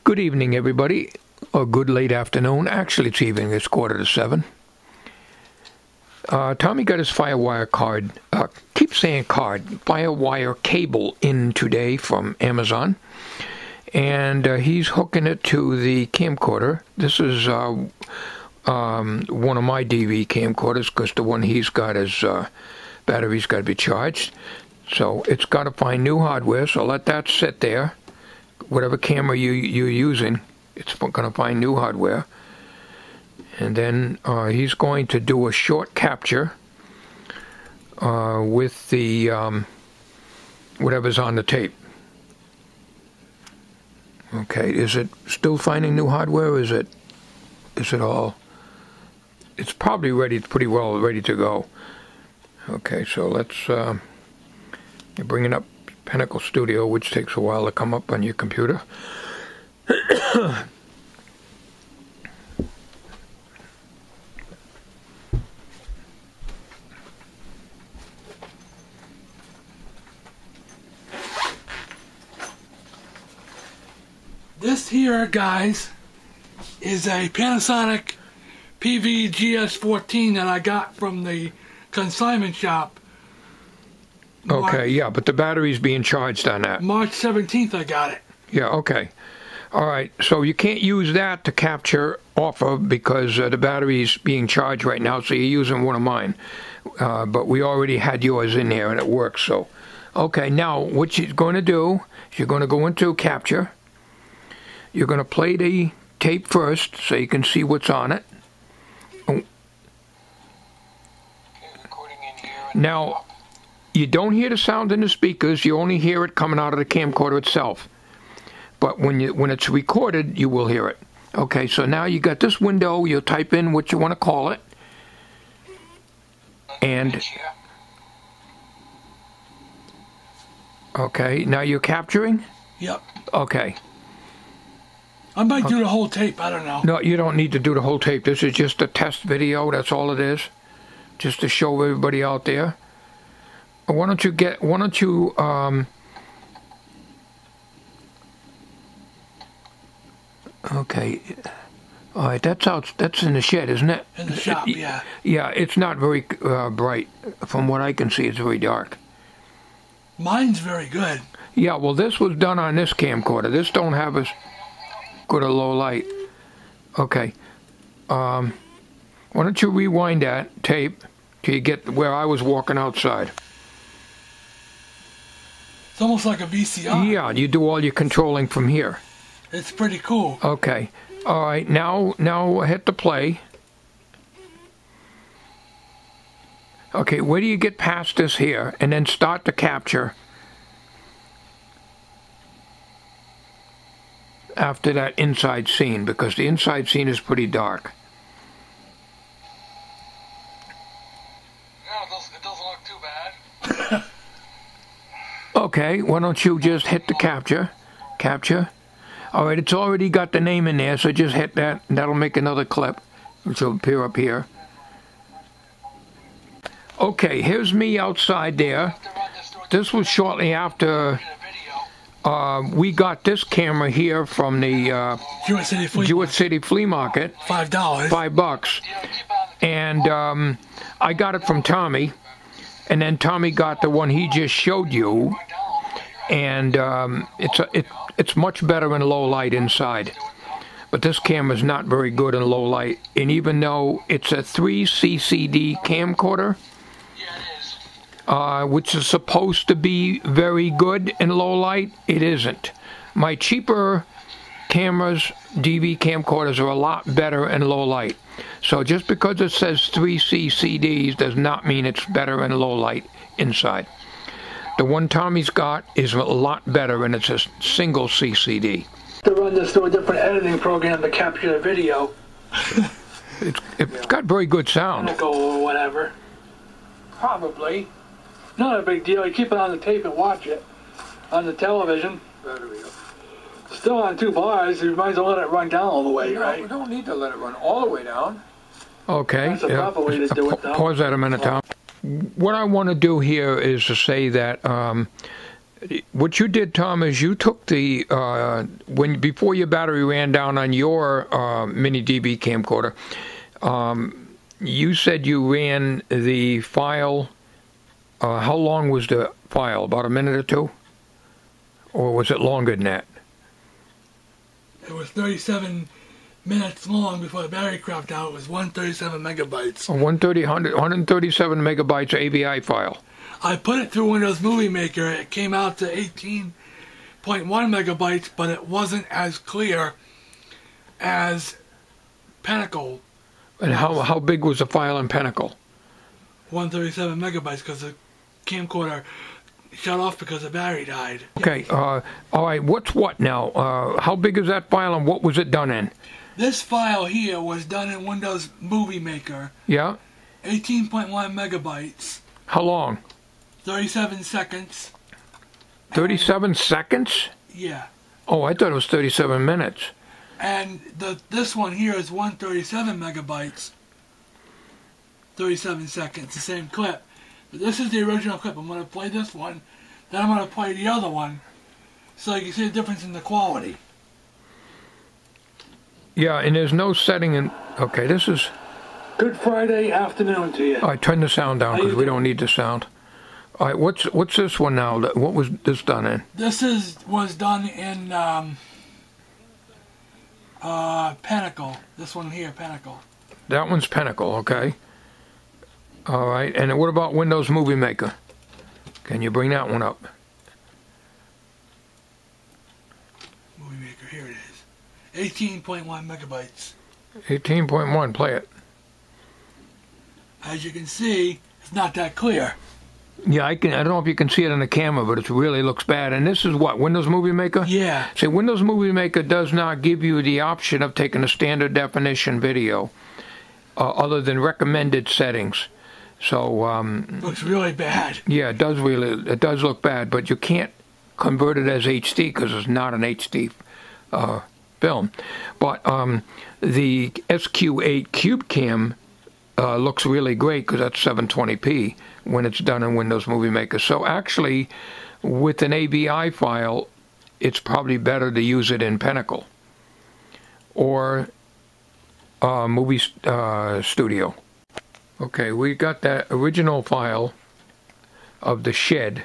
Good evening, everybody, or good late afternoon. Actually, it's evening. It's 6:45. Tommy got his FireWire card, keep saying card, FireWire cable in today from Amazon, and he's hooking it to the camcorder. This is one of my DV camcorders, because the one he's got is battery's got to be charged. So it's got to find new hardware, so let that sit there. Whatever camera you're using, it's going to find new hardware. And then he's going to do a short capture with the whatever's on the tape. Okay, is it still finding new hardware, or is it all? It's probably ready, pretty well ready to go. Okay, so let's you're bringing up Pinnacle Studio, which takes a while to come up on your computer. This here, guys, is a Panasonic PVGS14 that I got from the consignment shop. Okay, yeah, but the battery's being charged on that. March 17th I got it. Yeah, okay. All right, so you can't use that to capture off of, because the battery's being charged right now, so you're using one of mine. But we already had yours in there and it works, so. Okay, now what you're going to do is you're going to go into capture. You're going to play the tape first so you can see what's on it. Now, you don't hear the sound in the speakers, you only hear it coming out of the camcorder itself. But when it's recorded, you will hear it. Okay, so now you got this window, you'll type in what you want to call it. And okay, now you're capturing? Yep. Okay. I might do the whole tape, I don't know. No, you don't need to do the whole tape. This is just a test video, that's all it is. Just to show everybody out there. Why don't you okay. All right, that's in the shed, isn't it? In the shop, yeah. Yeah, it's not very bright. From what I can see, it's very dark. Mine's very good. Yeah, well, this was done on this camcorder. This don't have as good a low light. Okay. Why don't you rewind that tape till you get where I was walking outside? It's almost like a VCR. Yeah, you do all your controlling from here. It's pretty cool. Okay. All right, now hit the play. Okay, where do you get past this here? And then start the capture. After that inside scene, because the inside scene is pretty dark. Yeah, it doesn't look too bad. Okay, why don't you just hit the capture. Alright, it's already got the name in there, so just hit that, and that'll make another clip, which will appear up here. Okay, here's me outside there. This was shortly after we got this camera here from the Jewett City Flea Market. $5. $5. And I got it from Tommy. And then Tommy got the one he just showed you, and it's much better in low light inside. But this camera's not very good in low light, and even though it's a 3CCD camcorder, which is supposed to be very good in low light, it isn't. My cheaper cameras, DV camcorders, are a lot better in low light. So just because it says 3CCDs does not mean it's better in low light inside. The one Tommy's got is a lot better, and it's a single CCD. To run this through a different editing program to capture the video. It's got very good sound. It'll go or whatever. Probably. Not a big deal. You keep it on the tape and watch it on the television. Still on 2 bars. You might as well let it run down all the way, right? We don't need to let it run all the way down. Okay. That's a proper way to do it, though. Pause that a minute, Tom. What I want to do here is to say that What you did, Tom, is you took the before your battery ran down on your mini DB camcorder. You said you ran the file. How long was the file? About a minute or two, or was it longer than that? It was 37 minutes long before the battery crapped out. It was 137 megabytes. 137 megabytes AVI file. I put it through Windows Movie Maker. It came out to 18.1 megabytes, but it wasn't as clear as Pinnacle. And how big was the file in Pinnacle? 137 megabytes because the camcorder shut off because the battery died. Okay, all right, what's what now? How big is that file and what was it done in? This file here was done in Windows Movie Maker. Yeah? 18.1 megabytes. How long? 37 seconds. 37 seconds? Yeah. Oh, I thought it was 37 minutes. And this one here is 137 megabytes. 37 seconds, the same clip. But this is the original clip. I'm going to play this one, then I'm going to play the other one, so you can see the difference in the quality. Yeah, and there's no setting in... Okay, this is... Good Friday afternoon to you. All right, turn the sound down because we don't need the sound. All right, what's this one now? What was this done in? This was done in Pinnacle. This one here, Pinnacle. That one's Pinnacle, okay. All right, and what about Windows Movie Maker? Can you bring that one up? Movie Maker, here it is. 18.1 megabytes. 18.1, play it. As you can see, it's not that clear. Yeah, I don't know if you can see it on the camera, but it really looks bad. And this is what, Windows Movie Maker? Yeah. See, Windows Movie Maker does not give you the option of taking a standard definition video, other than recommended settings. So looks really bad. Yeah, it does look bad, but you can't convert it as HD because it's not an HD film. But the SQ8 Cube Cam looks really great because that's 720p when it's done in Windows Movie Maker. So actually, with an AVI file, it's probably better to use it in Pinnacle or Movie Studio. Okay, we got that original file of the shed,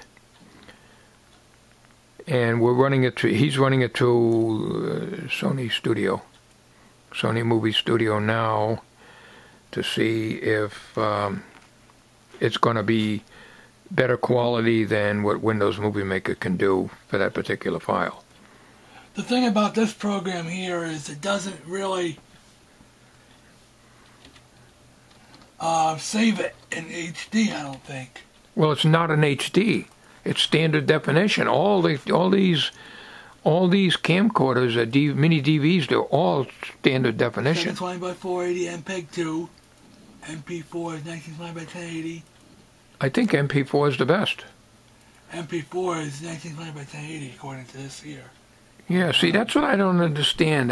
and we're running it through. He's running it through Sony Movie Studio now, to see if it's going to be better quality than what Windows Movie Maker can do for that particular file. The thing about this program here is it doesn't really save it in HD, I don't think. Well, it's not an HD. It's standard definition. All these camcorders are mini DVs. They're all standard definition. 720 by 480 MPEG-2. MP4 is 1920 by 1080. I think MP4 is the best. MP4 is 1920 by 1080 according to this here. Yeah, see, that's what I don't understand.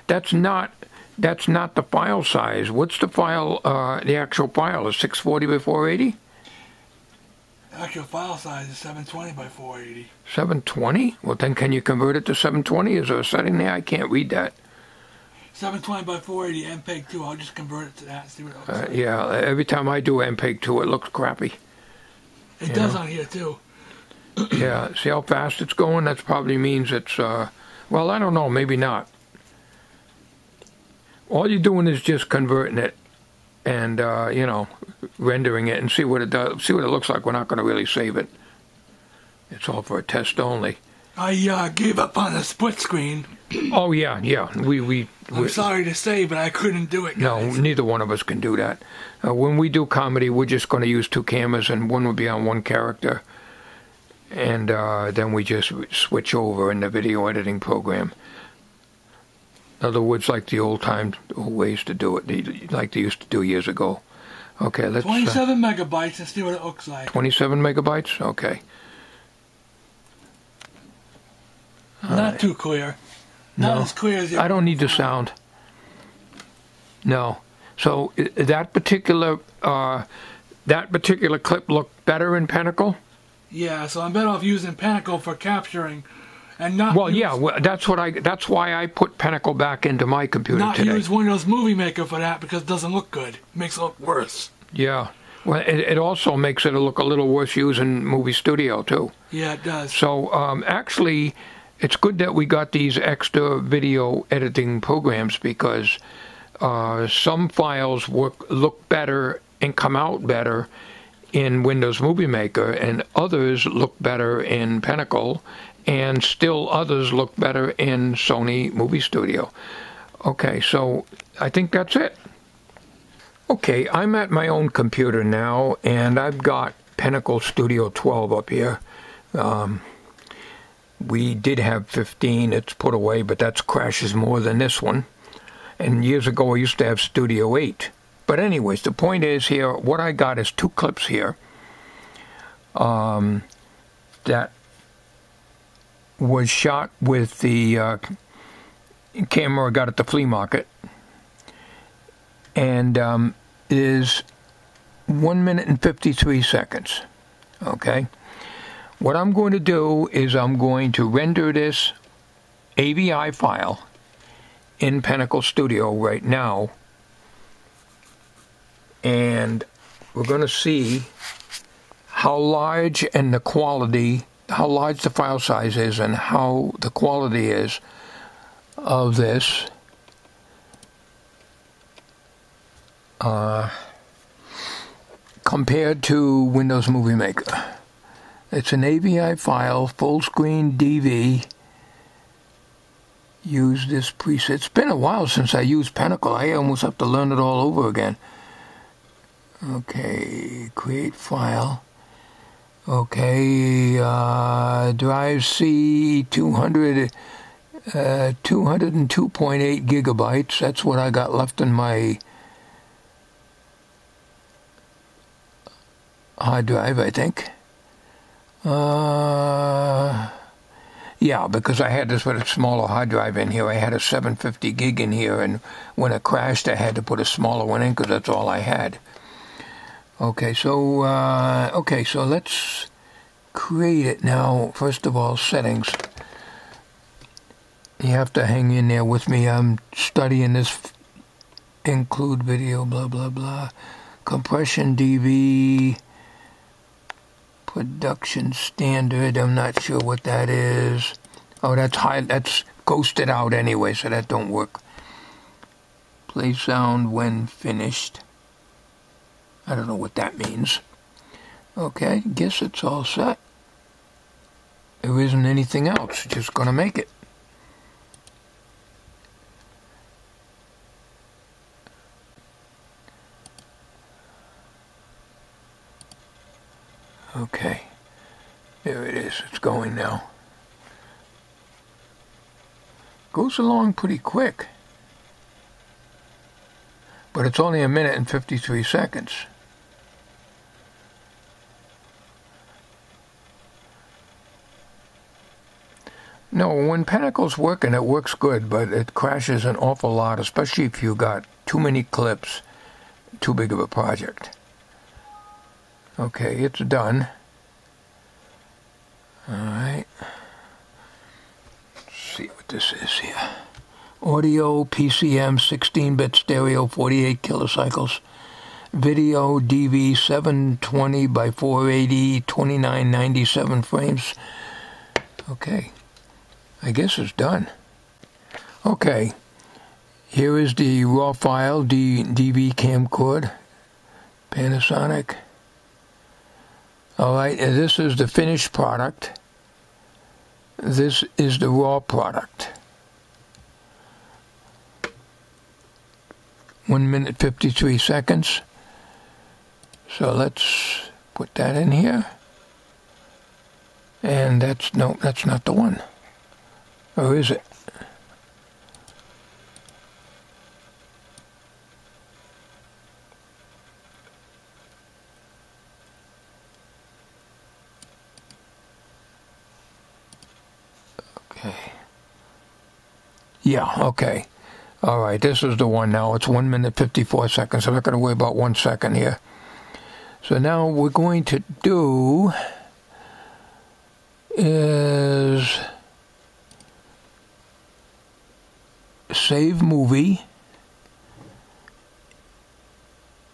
That's not the file size. What's the file? The actual file is 640 by 480. The actual file size is 720 by 480. 720? Well, then can you convert it to 720? Is there a setting there? I can't read that. 720 by 480 MPEG-2. I'll just convert it to that and see what it looks like. Yeah, every time I do MPEG-2, it looks crappy. It does on here too. Yeah, see how fast it's going? That probably means it's, well, I don't know, maybe not. All you're doing is just converting it and, rendering it and see what it does, see what it looks like. We're not going to really save it. It's all for a test only. I gave up on the split screen. Oh, yeah. I'm sorry to say, but I couldn't do it, guys. No, neither one of us can do that. When we do comedy, we're just going to use two cameras, and one will be on one character. And then we just switch over in the video editing program. In other words, like the old ways to do it, like they used to do years ago. Okay, let's... 27 megabytes and see what it looks like. 27 megabytes? Okay. Not too clear. Not as clear as... I don't need the sound. No. So that particular clip looked better in Pinnacle? Yeah, so I'm better off using Pinnacle for capturing, and not. Well, yeah, that's why I put Pinnacle back into my computer not today. use Windows Movie Maker for that because it doesn't look good. It makes it look worse. Yeah. Well, it also makes it look a little worse using Movie Studio too. Yeah, it does. So actually, it's good that we got these extra video editing programs because some files look better and come out better in Windows Movie Maker, and others look better in Pinnacle, and still others look better in Sony Movie Studio. Okay, so I think that's it. Okay, I'm at my own computer now, and I've got Pinnacle Studio 12 up here. We did have 15, it's put away, but that crashes more than this one. And years ago I used to have Studio 8. But anyways, the point is here, what I got is 2 clips here that was shot with the camera I got at the flea market. And is 1 minute and 53 seconds. Okay? What I'm going to do is I'm going to render this AVI file in Pinnacle Studio right now, and we're going to see how large and the quality, how large the file size is and how the quality is of this compared to Windows Movie Maker. It's an AVI file, full screen DV. Use this preset. It's been a while since I used Pinnacle. I almost have to learn it all over again. Okay, create file. Okay, drive C 202.8 gigabytes. That's what I got left in my hard drive, I think. Yeah, because I had this with a smaller hard drive in here. I had a 750 gig in here, and when it crashed, I had to put a smaller one in because that's all I had. Okay, so let's create it now. First of all, settings. You have to hang in there with me. I'm studying this. Include video, blah, blah, blah. Compression DV. Production standard. I'm not sure what that is. Oh, that's high. That's ghosted out anyway, so that don't work. Play sound when finished. I don't know what that means. Okay, guess it's all set. There isn't anything else. Just gonna make it. Okay, there it is. It's going now. Goes along pretty quick. But it's only 1 minute and 53 seconds. No, when Pinnacle's working, it works good, but it crashes an awful lot, especially if you got too many clips, too big of a project. Okay, it's done. Alright. Let's see what this is here. Audio, PCM, 16-bit stereo, 48 kilocycles. Video, DV, 720 by 480, 2997 frames. Okay. I guess it's done. Okay. Here is the raw file, DV Camcorder. Panasonic. Alright, and this is the finished product. This is the raw product. 1 minute 53 seconds. So let's put that in here. And that's not the one. Or is it? Okay. Yeah, okay. All right, this is the one now. It's 1 minute 54 seconds. I'm not going to worry about 1 second here. So now we're going to do is Save Movie.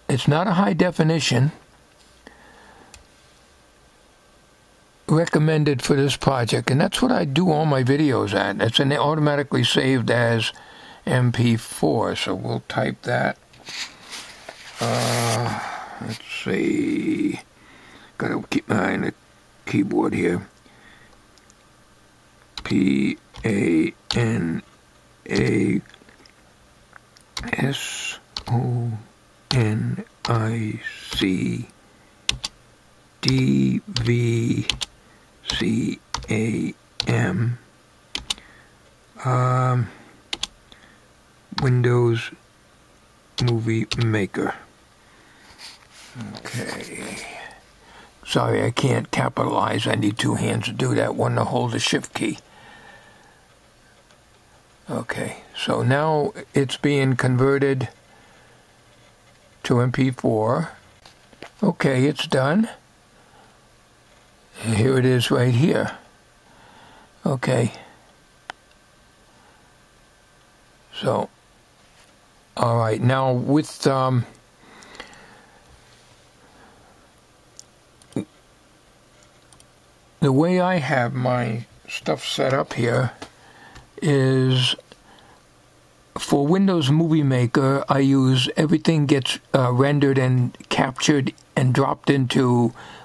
It's not a high definition. Recommended for this project, and that's what I do all my videos at. It's automatically saved as MP4, so we'll type that. Let's see. Gotta keep my eye on the keyboard here. PANASONICDVCAM. Windows Movie Maker. Okay. Sorry, I can't capitalize. I need two hands to do that. One to hold the shift key. Okay, so now it's being converted to MP4. Okay, it's done. And here it is right here. Okay. So, all right, now with the way I have my stuff set up here is for Windows Movie Maker, I use everything gets rendered and captured and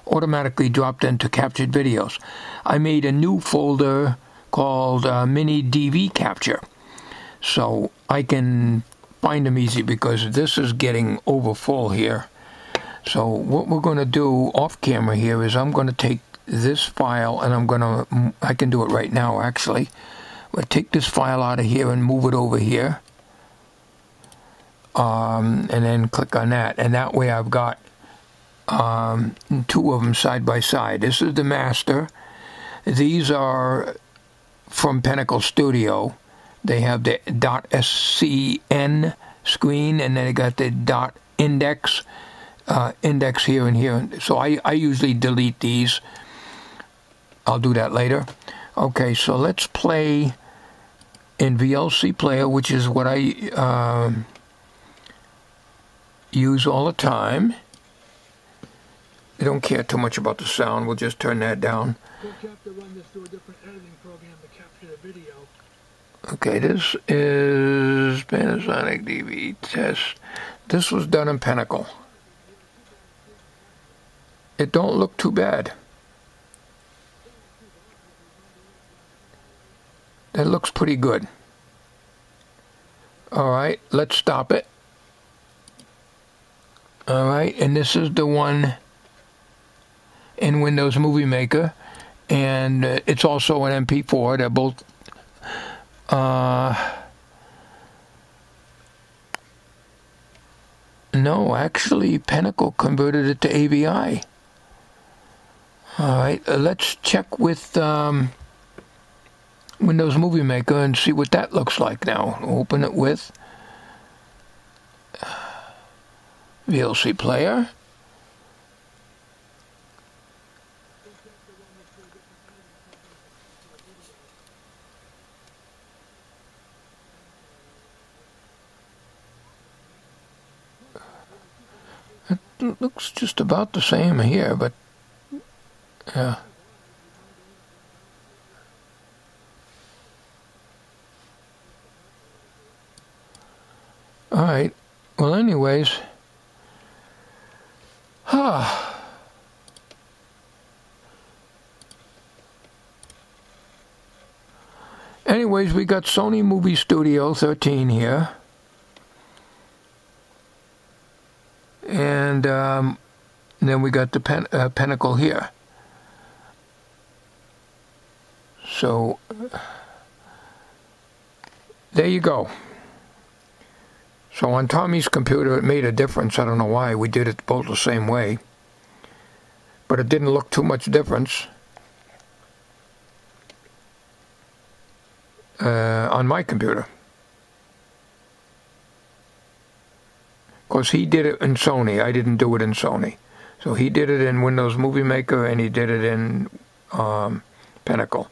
automatically dropped into captured videos. I made a new folder called Mini DV Capture, so I can find them easy because this is getting overfull here. So what we're going to do off camera here is I'm going to take this file and I can do it right now actually. We'll take this file out of here and move it over here. And then click on that. And that way I've got two of them side by side. This is the master. These are from Pinnacle Studio. They have the .scn screen, and then they got the .index index here and here. So I usually delete these. I'll do that later. Okay, so let's play in VLC Player, which is what I use all the time. I don't care too much about the sound. We'll just turn that down. You'll have to run this through a different editing program to capture the video. Okay, this is Panasonic DV test. This was done in Pinnacle. It don't look too bad. That looks pretty good. Alright, let's stop it. Alright, and this is the one in Windows Movie Maker, and it's also an MP4. They're both no, actually Pinnacle converted it to AVI. Alright, let's check with Windows Movie Maker and see what that looks like now. Open it with VLC Player. It looks just about the same here, but yeah. Alright, well anyways, anyways, we got Sony Movie Studio 13 here, and then we got the Pinnacle here. So there you go. So on Tommy's computer it made a difference. I don't know why. We did it both the same way. But it didn't look too much difference on my computer. Of course, he did it in Sony. I didn't do it in Sony. So he did it in Windows Movie Maker, and he did it in Pinnacle.